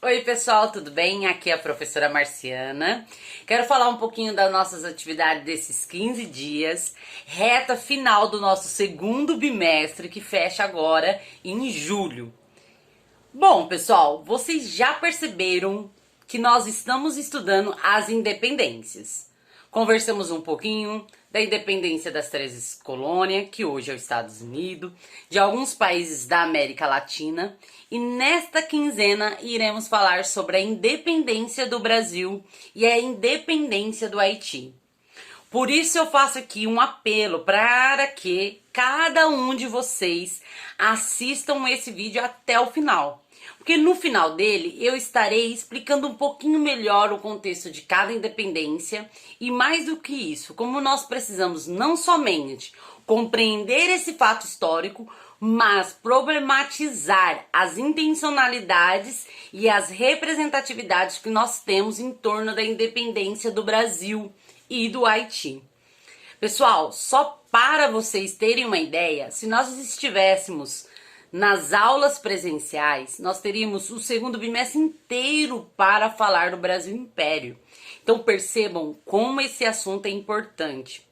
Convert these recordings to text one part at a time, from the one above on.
Oi pessoal, tudo bem? Aqui é a professora Marciana. Quero falar um pouquinho das nossas atividades desses 15 dias, reta final do nosso segundo bimestre que fecha agora em julho. Bom pessoal, vocês já perceberam que nós estamos estudando as independências. Conversamos um pouquinho da independência das 13 colônias, que hoje é os Estados Unidos, de alguns países da América Latina, e nesta quinzena iremos falar sobre a independência do Brasil e a independência do Haiti. Por isso eu faço aqui um apelo para que cada um de vocês assistam esse vídeo até o final. Porque no final dele eu estarei explicando um pouquinho melhor o contexto de cada independência e mais do que isso, como nós precisamos não somente compreender esse fato histórico, mas problematizar as intencionalidades e as representatividades que nós temos em torno da independência do Brasil e do Haiti. Pessoal, só para vocês terem uma ideia, se nós estivéssemos nas aulas presenciais, nós teríamos o segundo bimestre inteiro para falar do Brasil Império. Então percebam como esse assunto é importante.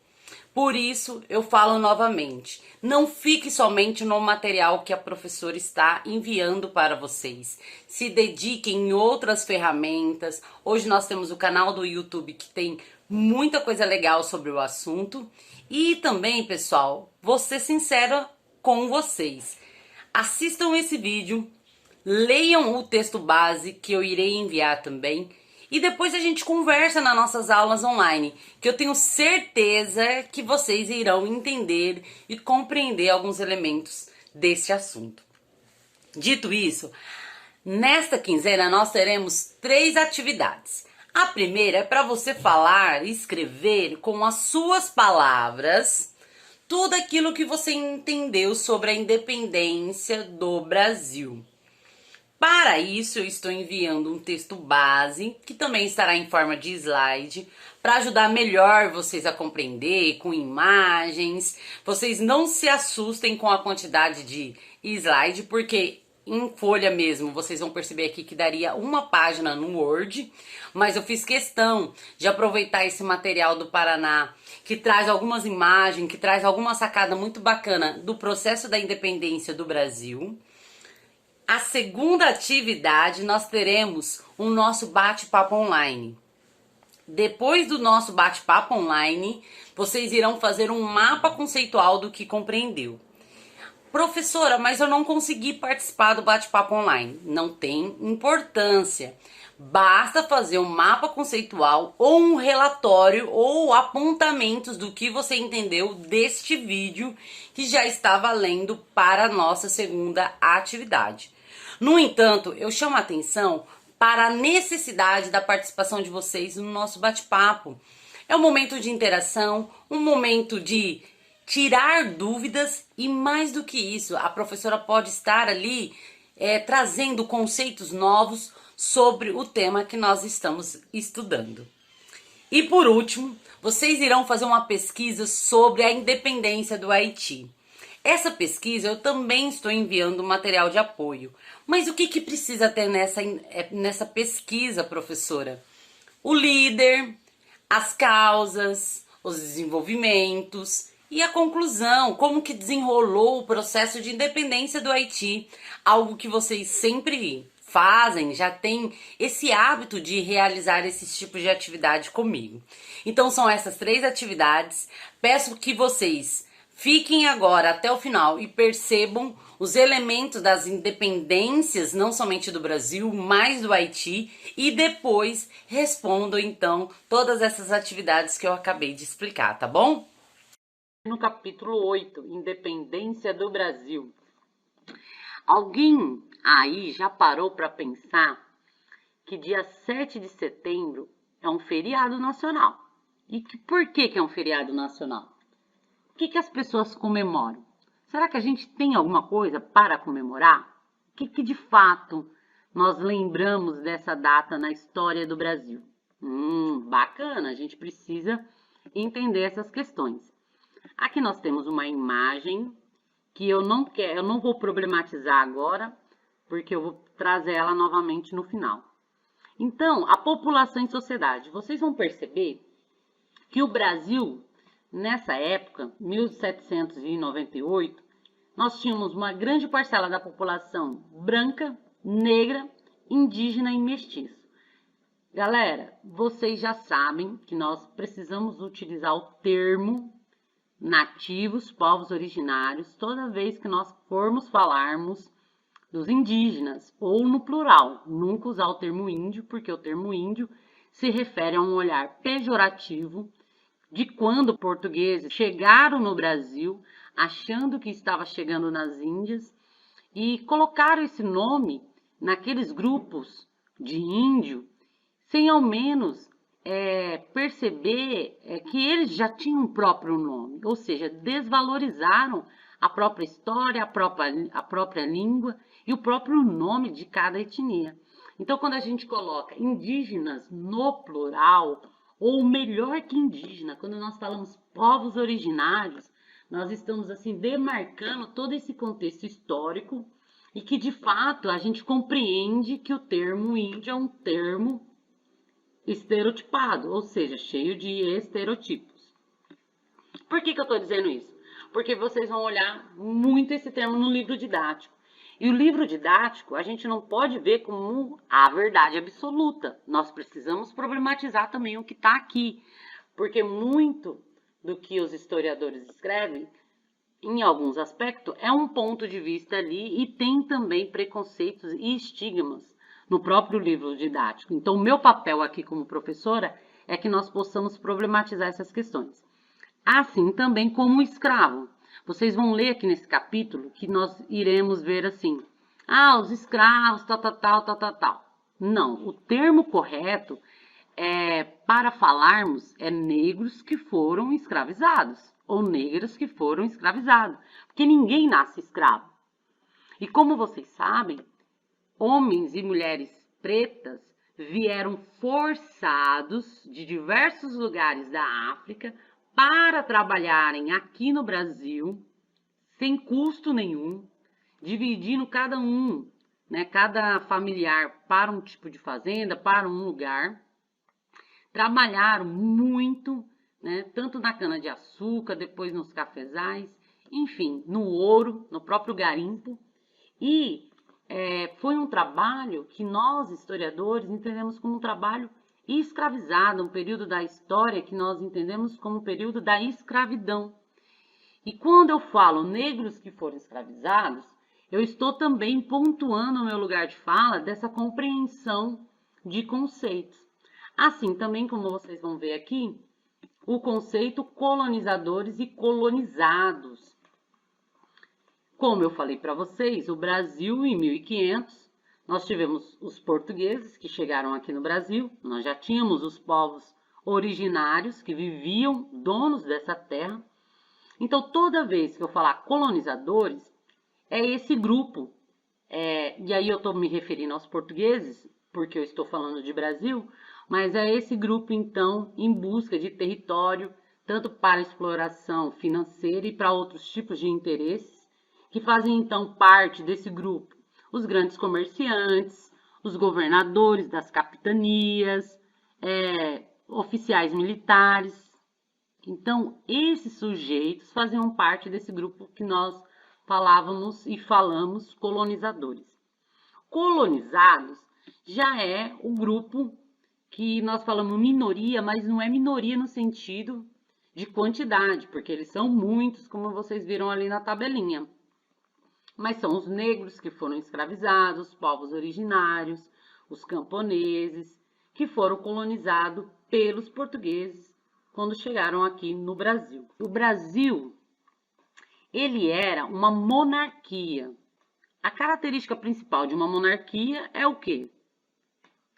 Por isso, eu falo novamente, não fique somente no material que a professora está enviando para vocês. Se dediquem em outras ferramentas. Hoje nós temos o canal do YouTube que tem muita coisa legal sobre o assunto. E também, pessoal, vou ser sincera com vocês. Assistam esse vídeo, leiam o texto base que eu irei enviar também. E depois a gente conversa nas nossas aulas online, que eu tenho certeza que vocês irão entender e compreender alguns elementos desse assunto. Dito isso, nesta quinzena nós teremos 3 atividades. A primeira é para você falar e escrever com as suas palavras tudo aquilo que você entendeu sobre a independência do Brasil. Para isso, eu estou enviando um texto base, que também estará em forma de slide, para ajudar melhor vocês a compreender, com imagens. Vocês não se assustem com a quantidade de slide, porque em folha mesmo, vocês vão perceber aqui que daria uma página no Word, mas eu fiz questão de aproveitar esse material do Paraná, que traz algumas imagens, que traz alguma sacada muito bacana do processo da independência do Brasil. A segunda atividade, nós teremos o nosso bate-papo online. Depois do nosso bate-papo online, vocês irão fazer um mapa conceitual do que compreendeu. Professora, mas eu não consegui participar do bate-papo online. Não tem importância. Basta fazer um mapa conceitual ou um relatório ou apontamentos do que você entendeu deste vídeo que já está valendo para a nossa segunda atividade. No entanto, eu chamo a atenção para a necessidade da participação de vocês no nosso bate-papo. É um momento de interação, um momento de tirar dúvidas e mais do que isso, a professora pode estar ali trazendo conceitos novos sobre o tema que nós estamos estudando. E por último, vocês irão fazer uma pesquisa sobre a independência do Haiti. Essa pesquisa eu também estou enviando material de apoio. Mas o que precisa ter nessa pesquisa, professora? O líder, as causas, os desenvolvimentos e a conclusão, como que desenrolou o processo de independência do Haiti, algo que vocês sempre fazem, já tem esse hábito de realizar esses tipos de atividade comigo. Então são essas 3 atividades, peço que vocês fiquem agora até o final e percebam os elementos das independências, não somente do Brasil, mas do Haiti, e depois respondam então todas essas atividades que eu acabei de explicar, tá bom? No capítulo 8, Independência do Brasil. Alguém aí já parou para pensar que dia 7 de setembro é um feriado nacional? E por que é um feriado nacional? O que as pessoas comemoram? Será que a gente tem alguma coisa para comemorar? O que de fato nós lembramos dessa data na história do Brasil? Bacana, a gente precisa entender essas questões. Aqui nós temos uma imagem que eu não vou problematizar agora, porque eu vou trazer ela novamente no final. Então, a população em sociedade. Vocês vão perceber que o Brasil, nessa época, 1798, nós tínhamos uma grande parcela da população branca, negra, indígena e mestiça. Galera, vocês já sabem que nós precisamos utilizar o termo nativos, povos originários, toda vez que nós formos falarmos dos indígenas, ou no plural, nunca usar o termo índio, porque o termo índio se refere a um olhar pejorativo de quando portugueses chegaram no Brasil, achando que estava chegando nas Índias, e colocaram esse nome naqueles grupos de índio, sem ao menos perceber que eles já tinham um próprio nome, ou seja, desvalorizaram a própria história, a própria língua e o próprio nome de cada etnia. Então, quando a gente coloca indígenas no plural, ou melhor que indígena, quando nós falamos povos originários, nós estamos assim demarcando todo esse contexto histórico e que de fato a gente compreende que o termo índio é um termo estereotipado, ou seja, cheio de estereotipos. Por que eu estou dizendo isso? Porque vocês vão olhar muito esse termo no livro didático. E o livro didático a gente não pode ver como a verdade absoluta. Nós precisamos problematizar também o que está aqui. Porque muito do que os historiadores escrevem, em alguns aspectos, é um ponto de vista ali e tem também preconceitos e estigmas no próprio livro didático. Então, o meu papel aqui como professora é que nós possamos problematizar essas questões. Assim também como o escravo. Vocês vão ler aqui nesse capítulo que nós iremos ver assim, os escravos, tal. Não, o termo correto para falarmos é negros que foram escravizados, ou negras que foram escravizados, porque ninguém nasce escravo. E como vocês sabem, homens e mulheres pretas vieram forçados de diversos lugares da África para trabalharem aqui no Brasil, sem custo nenhum, dividindo cada familiar para um tipo de fazenda, para um lugar. Trabalharam muito, tanto na cana-de-açúcar, depois nos cafezais, enfim, no ouro, no próprio garimpo. E foi um trabalho que nós, historiadores, entendemos como um trabalho escravizado, um período da história que nós entendemos como um período da escravidão. E quando eu falo negros que foram escravizados, eu estou também pontuando o meu lugar de fala dessa compreensão de conceitos. Assim também, como vocês vão ver aqui, o conceito colonizadores e colonizados. Como eu falei para vocês, o Brasil em 1500, nós tivemos os portugueses que chegaram aqui no Brasil, nós já tínhamos os povos originários que viviam, donos dessa terra. Então, toda vez que eu falar colonizadores, é esse grupo, e aí eu estou me referindo aos portugueses, porque eu estou falando de Brasil, mas é esse grupo, então, em busca de território, tanto para exploração financeira e para outros tipos de interesses, que fazem, então, parte desse grupo os grandes comerciantes, os governadores das capitanias, oficiais militares. Então, esses sujeitos faziam parte desse grupo que nós falávamos e falamos colonizadores. Colonizados já é o grupo que nós falamos minoria, mas não é minoria no sentido de quantidade, porque eles são muitos, como vocês viram ali na tabelinha. Mas são os negros que foram escravizados, os povos originários, os camponeses, que foram colonizados pelos portugueses quando chegaram aqui no Brasil. O Brasil, ele era uma monarquia. A característica principal de uma monarquia é o quê?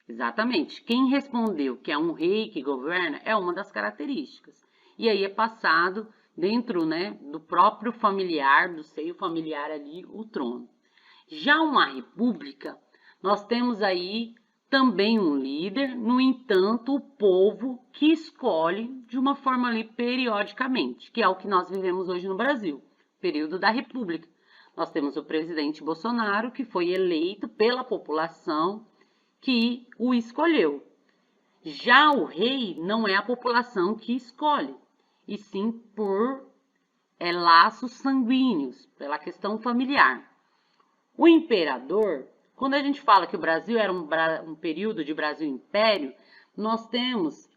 Exatamente, quem respondeu que é um rei que governa é uma das características. E aí é passado dentro do próprio familiar, do seio familiar ali, o trono. Já uma república, nós temos aí também um líder, no entanto, o povo que escolhe de uma forma ali periodicamente, que é o que nós vivemos hoje no Brasil, período da república. nós temos o presidente Bolsonaro, que foi eleito pela população que o escolheu. Já o rei não é a população que escolhe, e sim por laços sanguíneos, pela questão familiar. O imperador, quando a gente fala que o Brasil era um período de Brasil Império, nós temos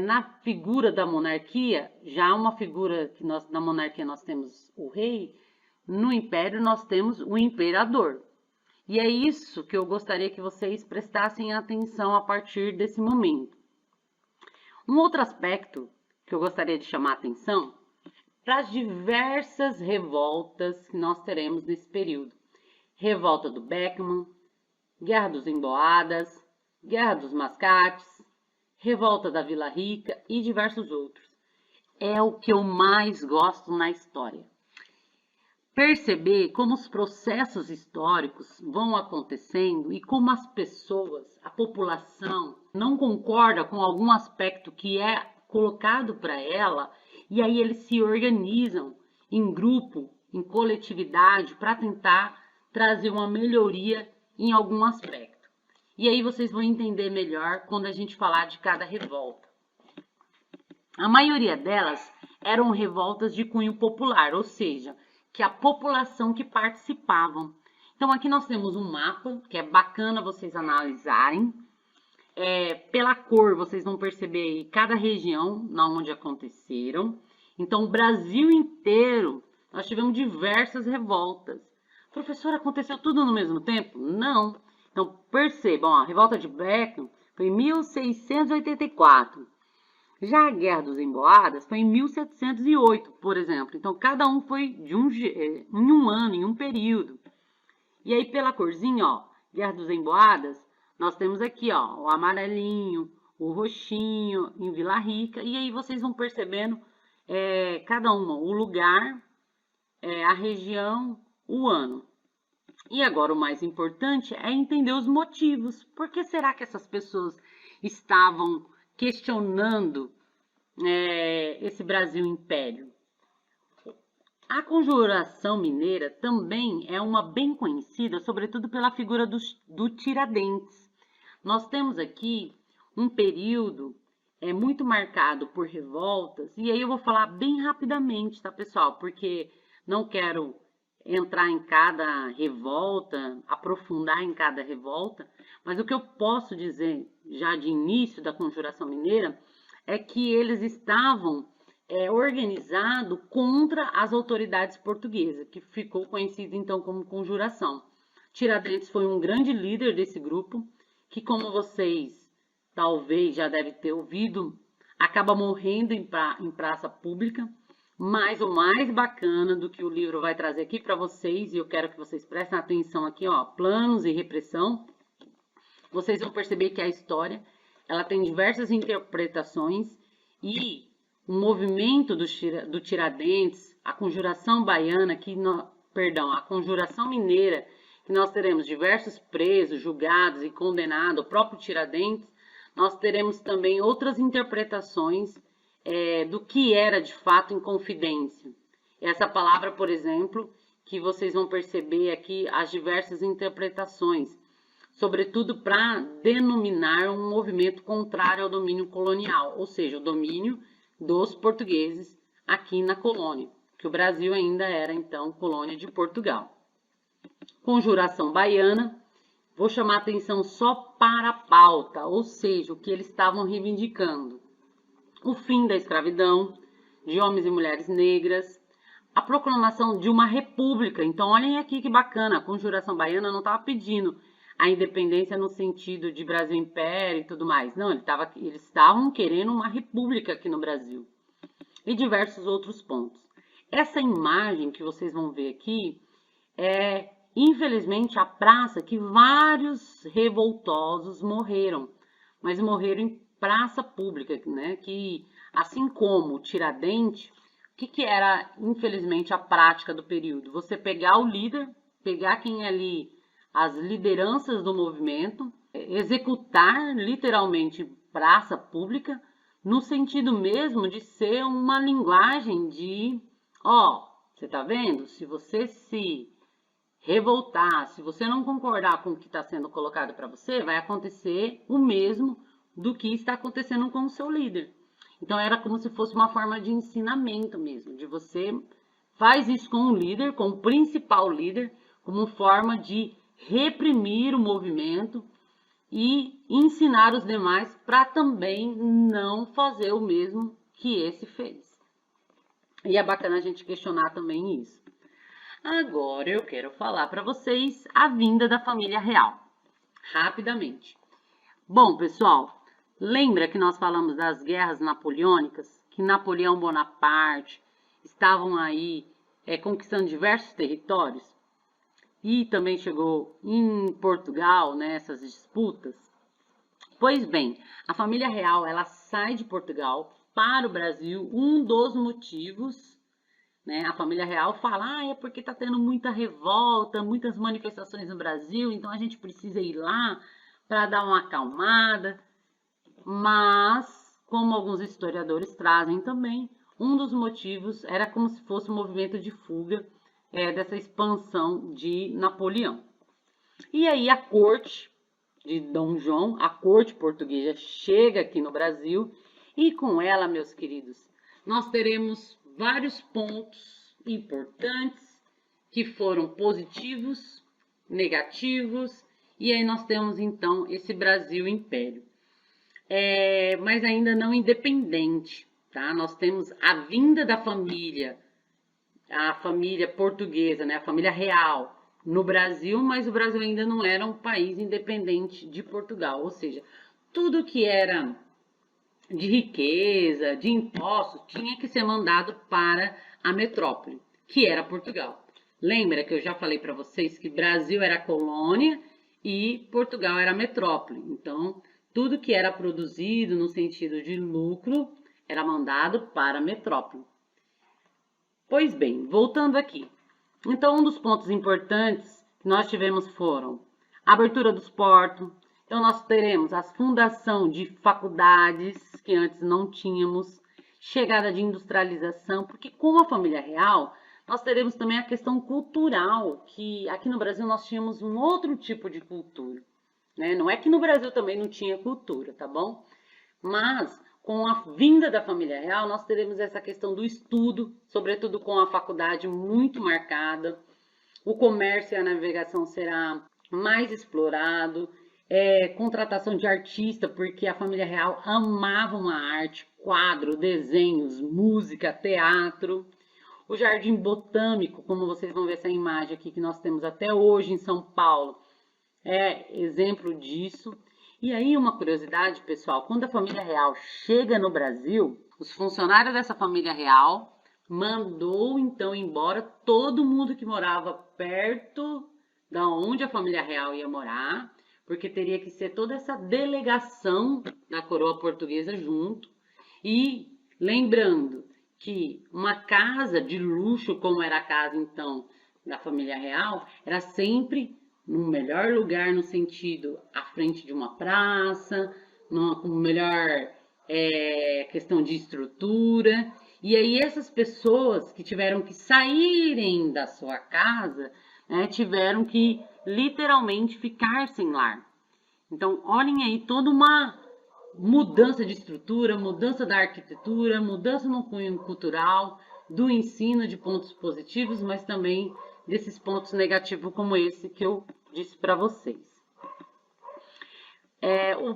na figura da monarquia, já uma figura que na monarquia nós temos o rei, no Império nós temos o imperador. E é isso que eu gostaria que vocês prestassem atenção a partir desse momento. Um outro aspecto que eu gostaria de chamar a atenção para as diversas revoltas que nós teremos nesse período. Revolta do Beckman, Guerra dos Emboadas, Guerra dos Mascates, Revolta da Vila Rica e diversos outros. É o que eu mais gosto na história. Perceber como os processos históricos vão acontecendo e como as pessoas, a população, não concorda com algum aspecto que é colocado para ela, e aí eles se organizam em grupo, em coletividade, para tentar trazer uma melhoria em algum aspecto. E aí vocês vão entender melhor quando a gente falar de cada revolta. A maioria delas eram revoltas de cunho popular, ou seja, que a população que participavam. Então aqui nós temos um mapa, que é bacana vocês analisarem. Pela cor, vocês vão perceber aí cada região na onde aconteceram. Então, o Brasil inteiro, nós tivemos diversas revoltas. Professor, aconteceu tudo no mesmo tempo? Não. Então, percebam, a revolta de Beckman foi em 1684. Já a Guerra dos Emboadas foi em 1708, por exemplo. Então, cada um foi em um ano, em um período. E aí, pela corzinha, ó, Guerra dos Emboadas, nós temos aqui, ó, o amarelinho, o roxinho, em Vila Rica. E aí vocês vão percebendo cada uma, o lugar, a região, o ano. E agora o mais importante é entender os motivos. Por que será que essas pessoas estavam questionando esse Brasil Império? A Conjuração Mineira também é uma bem conhecida, sobretudo pela figura do Tiradentes. Nós temos aqui um período muito marcado por revoltas, e aí eu vou falar bem rapidamente, tá, pessoal? Porque não quero entrar em cada revolta, aprofundar em cada revolta, mas o que eu posso dizer já de início da Conjuração Mineira é que eles estavam organizados contra as autoridades portuguesas, que ficou conhecido então como Conjuração. Tiradentes foi um grande líder desse grupo, que, como vocês talvez já devem ter ouvido, acaba morrendo em praça pública. Mas o mais bacana do que o livro vai trazer aqui para vocês, e eu quero que vocês prestem atenção aqui, ó, planos e repressão, vocês vão perceber que a história, ela tem diversas interpretações, e o movimento do Tiradentes, a Conjuração Baiana, a Conjuração Mineira, que nós teremos diversos presos, julgados e condenados, o próprio Tiradentes, nós teremos também outras interpretações do que era de fato Inconfidência. Essa palavra, por exemplo, que vocês vão perceber aqui as diversas interpretações, sobretudo para denominar um movimento contrário ao domínio colonial, ou seja, o domínio dos portugueses aqui na colônia, que o Brasil ainda era então colônia de Portugal. Conjuração Baiana, vou chamar atenção só para a pauta, ou seja, o que eles estavam reivindicando. O fim da escravidão de homens e mulheres negras, a proclamação de uma república. Então, olhem aqui que bacana, a Conjuração Baiana não estava pedindo a independência no sentido de Brasil Império e tudo mais. Não, eles estavam querendo uma república aqui no Brasil. E diversos outros pontos. Essa imagem que vocês vão ver aqui infelizmente, a praça que vários revoltosos morreram, mas morreram em praça pública, né? Que, assim como o Tiradentes, o que era, infelizmente, a prática do período? Você pegar o líder, pegar quem é ali, as lideranças do movimento, executar literalmente praça pública, no sentido mesmo de ser uma linguagem de, ó, você tá vendo? Se você se revoltar, se você não concordar com o que está sendo colocado para você, vai acontecer o mesmo do que está acontecendo com o seu líder. Então era como se fosse uma forma de ensinamento mesmo, de você faz isso com o líder, com o principal líder, como forma de reprimir o movimento e ensinar os demais para também não fazer o mesmo que esse fez. E é bacana a gente questionar também isso. Agora eu quero falar para vocês a vinda da família real, rapidamente. Bom, pessoal, lembra que nós falamos das guerras napoleônicas, que Napoleão Bonaparte estavam aí conquistando diversos territórios e também chegou em Portugal nessas disputas? Pois bem, a família real ela sai de Portugal para o Brasil. Um dos motivos, né, a família real fala, é porque está tendo muita revolta, muitas manifestações no Brasil, então a gente precisa ir lá para dar uma acalmada. Mas, como alguns historiadores trazem também, um dos motivos era como se fosse um movimento de fuga dessa expansão de Napoleão. E aí a corte de Dom João, a corte portuguesa, chega aqui no Brasil e com ela, meus queridos, nós teremos vários pontos importantes que foram positivos, negativos, e aí nós temos então esse Brasil Império. Mas ainda não independente, tá? Nós temos a vinda da família, a família portuguesa, né? A família real no Brasil, mas o Brasil ainda não era um país independente de Portugal, ou seja, tudo que era de riqueza, de impostos, tinha que ser mandado para a metrópole, que era Portugal. Lembra que eu já falei para vocês que Brasil era colônia e Portugal era metrópole, então tudo que era produzido no sentido de lucro era mandado para a metrópole. Pois bem, voltando aqui. Então, um dos pontos importantes que nós tivemos foram a abertura dos portos. Então, nós teremos a fundação de faculdades que antes não tínhamos, chegada de industrialização, porque com a família real, nós teremos também a questão cultural, que aqui no Brasil nós tínhamos um outro tipo de cultura, né? Não é que no Brasil também não tinha cultura, tá bom? Mas com a vinda da família real, nós teremos essa questão do estudo, sobretudo com a faculdade muito marcada. O comércio e a navegação será mais explorado. Contratação de artista, porque a família real amava uma arte, quadro, desenhos, música, teatro. O Jardim Botânico, como vocês vão ver essa imagem aqui que nós temos até hoje em São Paulo, é exemplo disso. E aí uma curiosidade, pessoal, quando a família real chega no Brasil, os funcionários dessa família real mandou então embora todo mundo que morava perto da onde a família real ia morar, porque teria que ser toda essa delegação da coroa portuguesa junto. E lembrando que uma casa de luxo, como era a casa então da família real, era sempre no melhor lugar no sentido à frente de uma praça, com melhor questão de estrutura. E aí essas pessoas que tiveram que saírem da sua casa, né, tiveram que literalmente ficar sem lar. Então olhem aí toda uma mudança de estrutura, mudança da arquitetura, mudança no cunho cultural, do ensino de pontos positivos, mas também desses pontos negativos como esse que eu disse para vocês.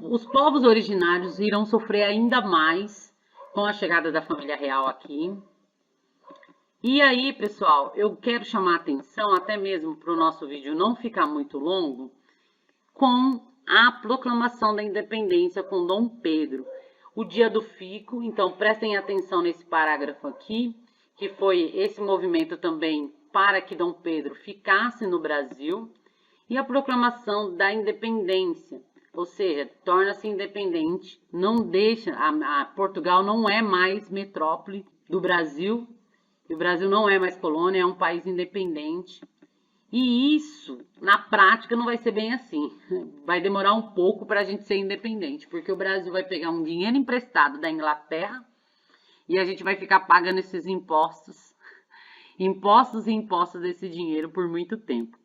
Os povos originários irão sofrer ainda mais com a chegada da família real aqui. E aí, pessoal, eu quero chamar a atenção, até mesmo para o nosso vídeo não ficar muito longo, com a proclamação da independência com Dom Pedro. O dia do fico, então prestem atenção nesse parágrafo aqui, que foi esse movimento também para que Dom Pedro ficasse no Brasil, e a proclamação da independência, ou seja, torna-se independente, não deixa, Portugal não é mais metrópole do Brasil, e o Brasil não é mais colônia, é um país independente. E isso, na prática, não vai ser bem assim. Vai demorar um pouco para a gente ser independente, porque o Brasil vai pegar um dinheiro emprestado da Inglaterra e a gente vai ficar pagando esses impostos e impostos desse dinheiro por muito tempo.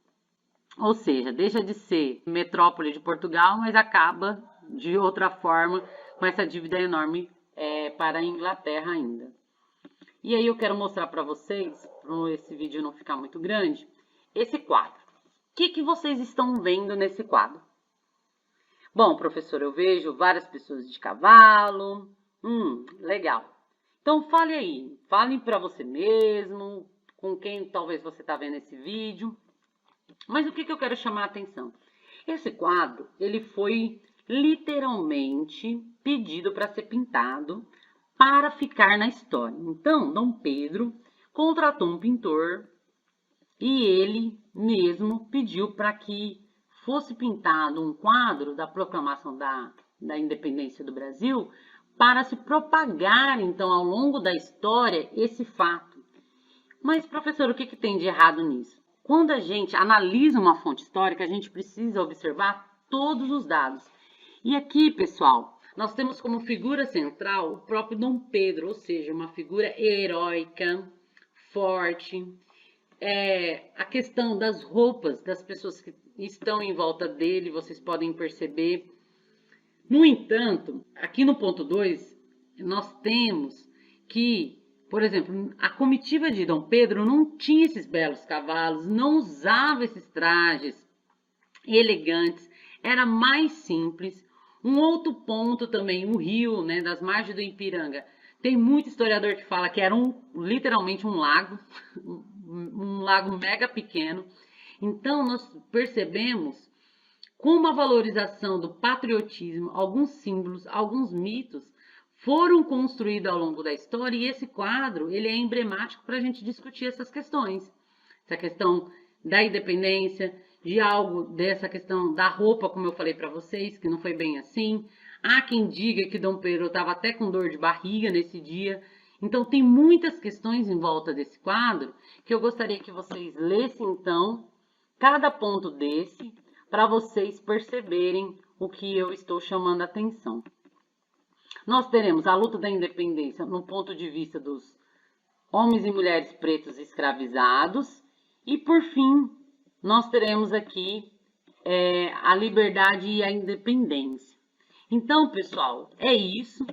Ou seja, deixa de ser metrópole de Portugal, mas acaba de outra forma com essa dívida enorme para a Inglaterra ainda. E aí eu quero mostrar para vocês, para esse vídeo não ficar muito grande, esse quadro. O que vocês estão vendo nesse quadro? Bom, professor, eu vejo várias pessoas de cavalo. Legal. Então fale aí, fale para você mesmo, com quem talvez você está vendo esse vídeo. Mas o que eu quero chamar a atenção? Esse quadro, ele foi literalmente pedido para ser pintado para ficar na história. Então, Dom Pedro contratou um pintor e ele mesmo pediu para que fosse pintado um quadro da proclamação da independência do Brasil para se propagar, então, ao longo da história, esse fato. Mas, professor, o que tem de errado nisso? Quando a gente analisa uma fonte histórica, a gente precisa observar todos os dados. E aqui, pessoal, nós temos como figura central o próprio Dom Pedro, ou seja, uma figura heróica, forte. A questão das roupas das pessoas que estão em volta dele, vocês podem perceber. No entanto, aqui no ponto 2, nós temos que, por exemplo, a comitiva de Dom Pedro não tinha esses belos cavalos, não usava esses trajes elegantes, era mais simples. Um outro ponto também, o rio, né, das margens do Ipiranga. Tem muito historiador que fala que era literalmente um lago, um lago mega pequeno. Então, nós percebemos como a valorização do patriotismo, alguns símbolos, alguns mitos foram construídos ao longo da história, e esse quadro ele é emblemático para a gente discutir essas questões. Essa questão da independência, de algo dessa questão da roupa, como eu falei para vocês, que não foi bem assim. Há quem diga que Dom Pedro estava até com dor de barriga nesse dia. Então tem muitas questões em volta desse quadro que eu gostaria que vocês lessem então cada ponto desse para vocês perceberem o que eu estou chamando a atenção. Nós teremos a luta da independência no ponto de vista dos homens e mulheres pretos escravizados e, por fim, nós teremos aqui a liberdade e a independência. Então, pessoal, é isso.